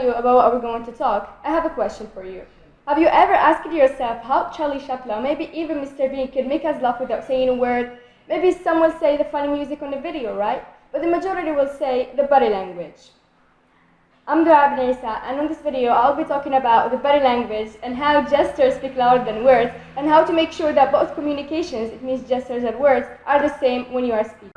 you about what we're going to talk, I have a question for you. Have you ever asked yourself how Charlie Chaplin, maybe even Mr. Bean, could make us laugh without saying a word? Maybe some will say the funny music on the video, right? But the majority will say the body language. I'm Douae Benaissa, and in this video I'll be talking about the body language and how gestures speak louder than words, and how to make sure that both communications, it means gestures and words, are the same when you are speaking.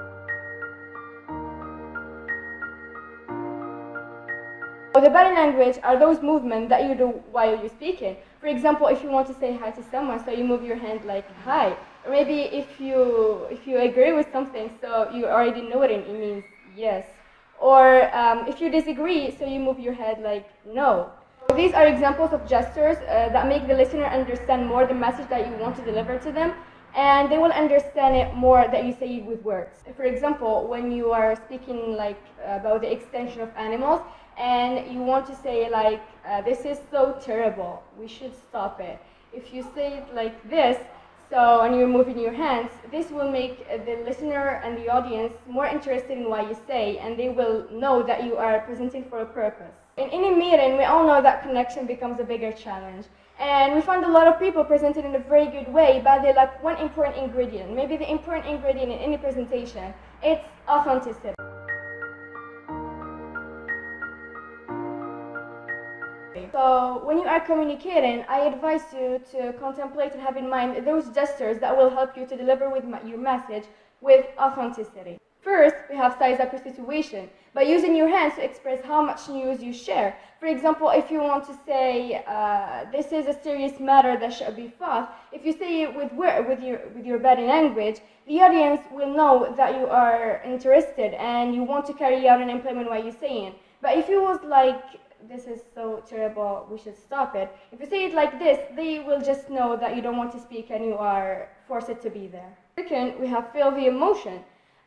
The body language are those movements that you do while you're speaking. For example, if you want to say hi to someone, so you move your hand like hi. Or maybe if you agree with something, so you already know it means yes. Or if you disagree, so you move your head like no. These are examples of gestures that make the listener understand more the message that you want to deliver to them, and they will understand it more that you say it with words. For example, when you are speaking like about the extinction of animals, and you want to say like, this is so terrible, we should stop it. If you say it like this, so, and you're moving your hands, this will make the listener and the audience more interested in what you say, and they will know that you are presenting for a purpose. In any meeting, we all know that connection becomes a bigger challenge. And we find a lot of people presented in a very good way, but they lack one important ingredient. Maybe the important ingredient in any presentation, it's authenticity. So when you are communicating, I advise you to contemplate and have in mind those gestures that will help you to deliver with your message with authenticity. First, we have size up your situation by using your hands to express how much news you share. For example, if you want to say, this is a serious matter that should be fought, if you say it with your body language, the audience will know that you are interested and you want to carry out and implement what you're saying. But if you was like, this is so terrible, we should stop it, if you say it like this, they will just know that you don't want to speak and you are forced to be there. Second, we have feel the emotion.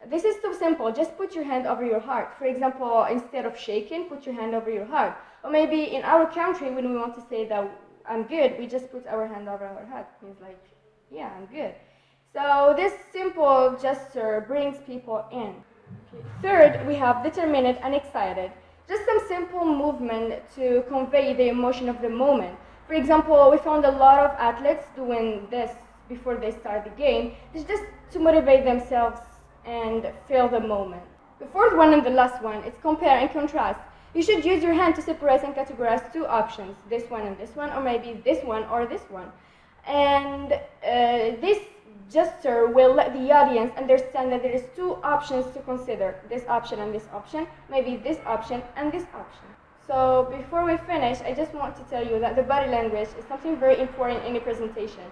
This is so simple, just put your hand over your heart. For example, instead of shaking, put your hand over your heart. Or maybe in our country, when we want to say that I'm good, we just put our hand over our heart. It means like, yeah, I'm good. So this simple gesture brings people in. Third, we have determined and excited. Just some simple movement to convey the emotion of the moment. For example, we found a lot of athletes doing this before they start the game. It's just to motivate themselves and feel the moment. The fourth one and the last one is compare and contrast. You should use your hand to separate and categorize two options, this one and this one, or maybe this one or this one. And this gesture will let the audience understand that there is two options to consider, this option and this option, maybe this option and this option. So before we finish, I just want to tell you that the body language is something very important in a presentation.